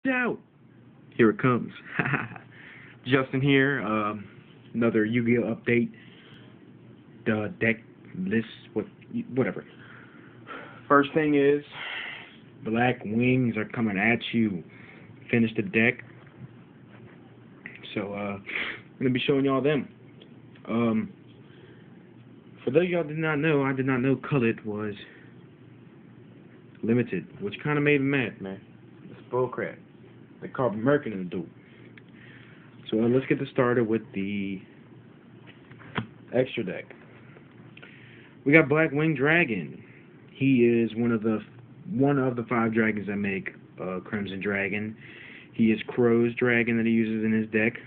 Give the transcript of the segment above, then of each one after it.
out. Here it comes. Justin here. Another Yu-Gi-Oh update. The deck list, whatever. First thing is, Blackwings are coming at you. Finish the deck. So I'm gonna be showing y'all them. For those of y'all did not know, I did not know Colored was limited, which kind of made me mad, man. It's bullcrap. They called American in the duel. So let's get this started with the extra deck. We got Blackwing Dragon. He is one of the 5 dragons that make Crimson Dragon. He is Crow's dragon that he uses in his deck.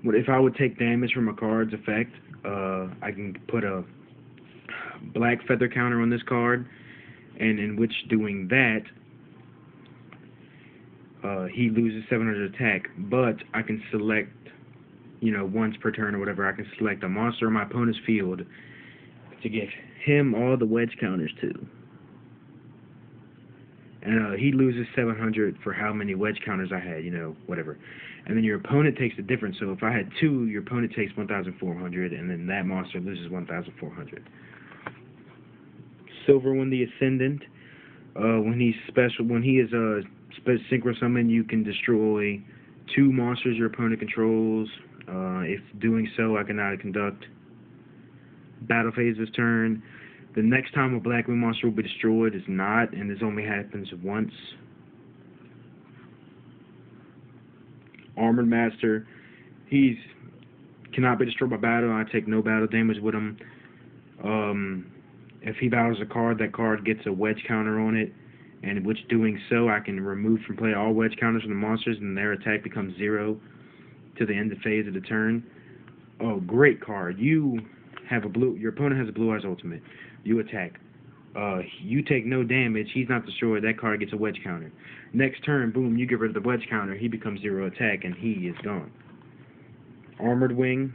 If I would take damage from a card's effect, I can put a black feather counter on this card, and in which doing that, he loses 700 attack. But I can select, once per turn or whatever, I can select a monster in my opponent's field to give him all the wedge counters to. And he loses 700 for how many wedge counters I had, whatever. And then your opponent takes the difference. So if I had 2, your opponent takes 1,400, and then that monster loses 1,400. Silver when the Ascendant. When he is a synchro summon, you can destroy 2 monsters your opponent controls. If doing so, I can either conduct battle phase this turn. The next time a Blackwing monster will be destroyed is not, and this only happens once. Armored Master, he cannot be destroyed by battle. I take no battle damage with him. If he battles a card, that card gets a wedge counter on it, and in which doing so, I can remove from play all wedge counters from the monsters, and their attack becomes 0 to the end of phase of the turn. Oh, great card. Your opponent has a Blue Eyes Ultimate. You attack. You take no damage. He's not destroyed. That card gets a wedge counter. Next turn, boom, you get rid of the wedge counter. He becomes 0 attack, and he is gone. Armored Wing.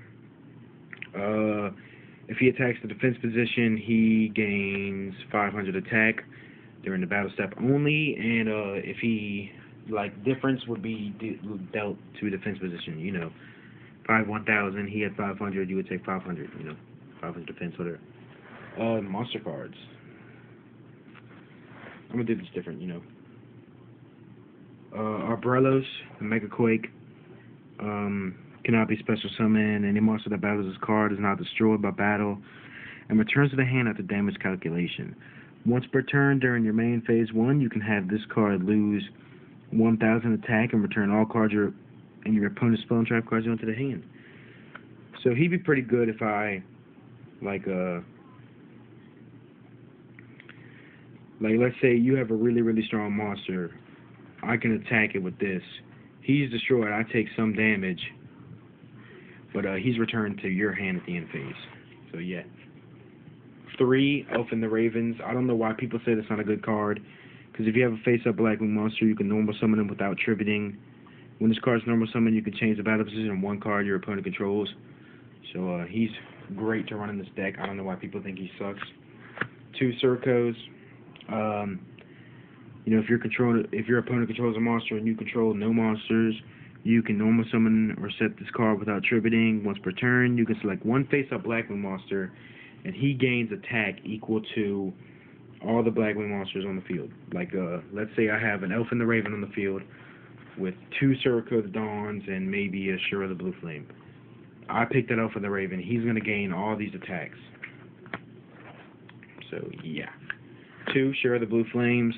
If he attacks the defense position, he gains 500 attack during the battle step only, and if he, difference would be dealt to defense position, 1,000, he had 500, you would take 500, 500 defense, whatever. Monster cards. I'm gonna do this different, Arbrelos, the Mega Quake, cannot be special summoned. Any monster that battles this card is not destroyed by battle and returns to the hand after damage calculation. Once per turn during your main phase 1, you can have this card lose 1,000 attack and return all cards in your opponent's spell and trap cards onto the hand. So he'd be pretty good if I, let's say you have a really, really strong monster. I can attack it with this. He's destroyed. I take some damage, but he's returned to your hand at the end phase. So yeah. 3, Elf and the Ravens. I don't know why people say that's not a good card, because if you have a face-up Blackwing monster, you can normal summon him without tributing. When this card's normal summon, you can change the battle position on 1 card your opponent controls. So he's great to run in this deck. I don't know why people think he sucks. 2 Circos. If your opponent controls a monster and you control no monsters, you can normal summon or set this card without tributing. Once per turn, you can select 1 face-up Blackwing monster, and he gains attack equal to all the Blackwing monsters on the field. Let's say I have an Elf and the Raven on the field with 2 Circo the Dawns and maybe a Shura the Blue Flame. I picked that Elf and the Raven. He's going to gain all these attacks. So, yeah. 2 Shura the Blue Flames.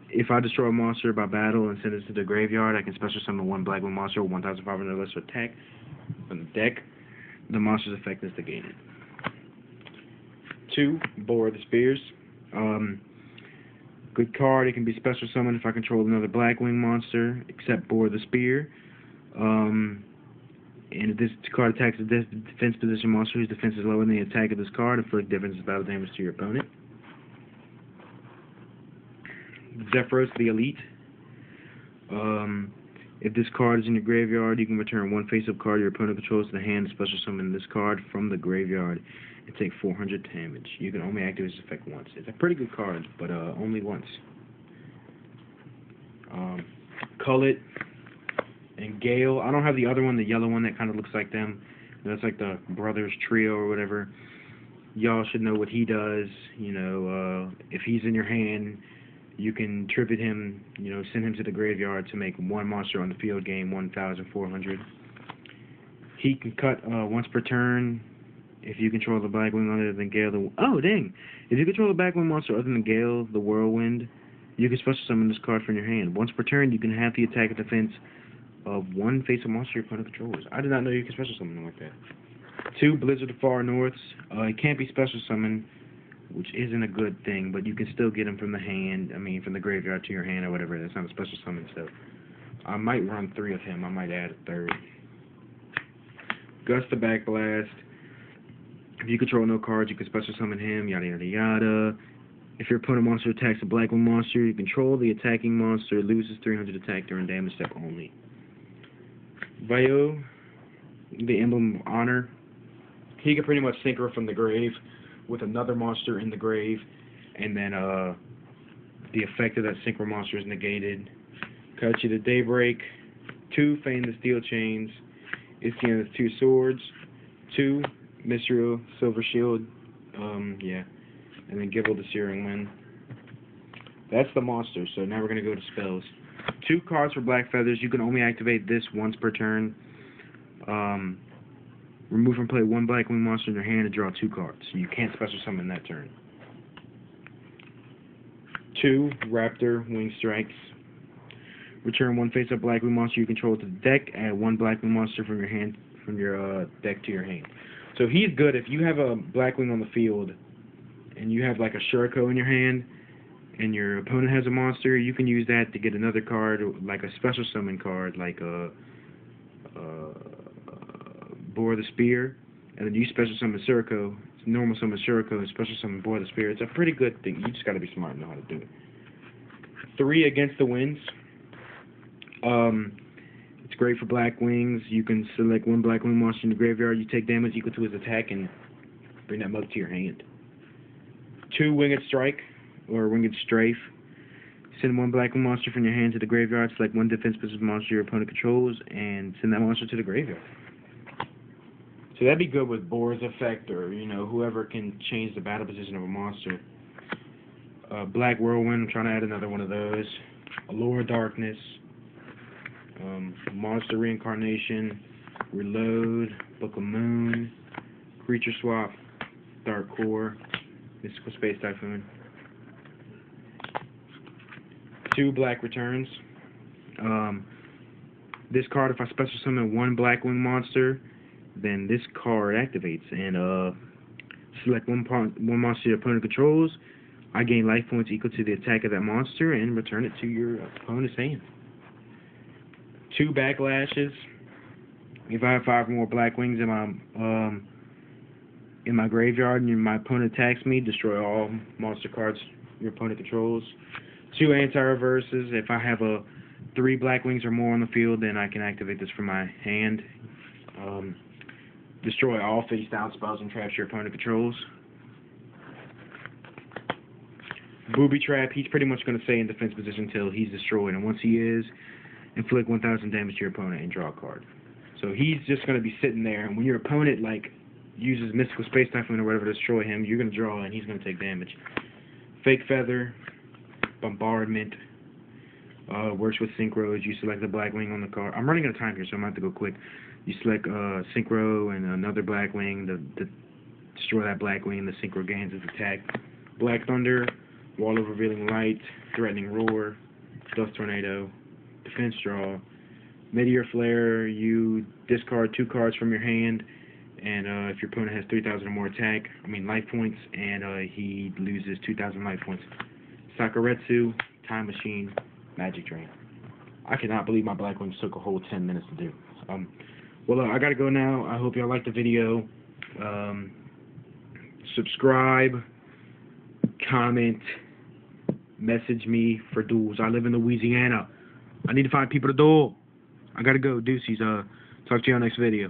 If I destroy a monster by battle and send it to the graveyard, I can special summon 1 Blackwing monster with 1,500 less attack from the deck. The monster's effect is negated. 2, Boar the Spears. Good card. It can be special summoned if I control another Blackwing monster, except Boar the Spear. And if this card attacks a defense position monster whose defense is lower than the attack of this card, inflict difference battle damage to your opponent. Zephyros the Elite. If this card is in your graveyard, you can return 1 face-up card your opponent controls to the hand and special summon this card from the graveyard and take 400 damage. You can only activate this effect once. It's a pretty good card, but only once. Cullet, and Gale. I don't have the other one, the yellow one that kind of looks like them. That's like the brothers trio or whatever. Y'all should know what he does. You know, if he's in your hand, you can tribute him, you know, send him to the graveyard to make one monster on the field, gain 1,400. He can cut once per turn if you control the Blackwing other than Gale. Oh, dang! If you control the Blackwing monster other than Gale, the Whirlwind, you can special summon this card from your hand. Once per turn, you can have the attack and defense of one face-up monster your opponent controls. I did not know you could special summon them like that. 2, Blizzard of Far Norths. It can't be special summoned, which isn't a good thing, but you can still get them from the hand, from the graveyard to your hand or whatever. That's not a special summon, so I might run 3 of him. I might add a 3rd. Gust of Backblast. If you control no cards, you can special summon him, yada yada yada. If your opponent monster attacks a Blackwing monster you control, the attacking monster loses 300 attack during damage step only. Vio, the Emblem of Honor. He can pretty much synchro from the grave with another monster in the grave, and then the effect of that synchro monster is negated. Cut you to Daybreak. 2, Feign the Steel Chains. Iskian has 2 swords. 2, Misril, Silver Shield. Yeah. And then Gibble the Searing Wind. That's the monster, so now we're going to go to spells. 2 cards for Black Feathers. You can only activate this once per turn. Remove from play 1 Blackwing monster in your hand and draw 2 cards. You can't special summon that turn. 2, Raptor, Wing Strikes. Return 1 face-up Blackwing monster you control to the deck. Add 1 Blackwing monster from your hand, from your deck to your hand. So he's good if you have a Blackwing on the field and you have like a Shuriko in your hand and your opponent has a monster. You can use that to get another card, like a special summon card, like a Bore the Spear, and then you special summon Shuriko, normal summon Shuriko, and special summon Bore the Spear. It's a pretty good thing. You just got to be smart and know how to do it. 3, Against the Winds. It's great for Blackwings. You can select 1 Blackwing monster in the graveyard. You take damage equal to his attack and bring that mug to your hand. 2, Winged Strike, or Winged Strafe. Send 1 Blackwing monster from your hand to the graveyard. Select 1 defense-specific monster your opponent controls, and send that monster to the graveyard. So that'd be good with Boar's Effect, or, you know, whoever can change the battle position of a monster. Black Whirlwind, I'm trying to add another one of those. Allure of Darkness. Monster Reincarnation. Reload. Book of Moon. Creature Swap. Dark Core. Mystical Space Typhoon. 2 Black Returns. This card, if I special summon 1 Blackwing monster, then this card activates, and select one monster your opponent controls. I gain life points equal to the attack of that monster and return it to your opponent's hand. 2 Backlashes. If I have 5 more Blackwings in my graveyard and my opponent attacks me, destroy all monster cards your opponent controls. 2 Anti-Reverses. If I have 3 Blackwings or more on the field, then I can activate this from my hand. Destroy all face-down spells and traps your opponent controls. Booby Trap, he's pretty much going to stay in defense position until he's destroyed, and once he is, inflict 1,000 damage to your opponent and draw a card. So he's just going to be sitting there, and when your opponent uses Mystical Space Typhoon or whatever to destroy him, you're going to draw, and he's going to take damage. Fake Feather, Bombardment, works with synchros. You select the Blackwing on the card. I'm running out of time here, so I'm going to have to go quick. You select synchro and another Blackwing to destroy that Blackwing, and the synchro gains its attack. Black Thunder, Wall of Revealing Light, Threatening Roar, Dust Tornado, Defense Draw. Meteor Flare, you discard 2 cards from your hand, and if your opponent has 3,000 or more life points, and he loses 2,000 life points. Sakuretsu, Time Machine, Magic Drain. I cannot believe my Blackwings took a whole 10 minutes to do. Well, I gotta go now. I hope y'all liked the video. Subscribe, comment, message me for duels. I live in Louisiana. I need to find people to duel. I gotta go. Deuces. Talk to y'all next video.